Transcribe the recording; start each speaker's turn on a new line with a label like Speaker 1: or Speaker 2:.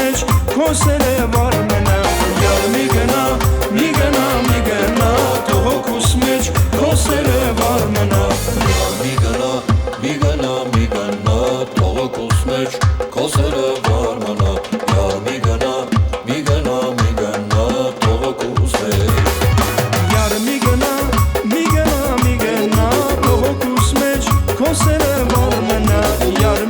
Speaker 1: մեջ քոսերը վար մնա Յար մի գնա, մի գնա, մի գնա Թող հոգուս մեջ քոսերը վար մնա
Speaker 2: Յար մի գնա, մի գնա, մի գնա Թող հոգուս մեջ քոսերը վար մնա Յար մի գնա, մի գնա, մի գնա Թող հոգուս մեջ
Speaker 1: Յար մի գնա, մի գնա, մի գնա Թող հոգուս մեջ քոսերը վար մնա Յար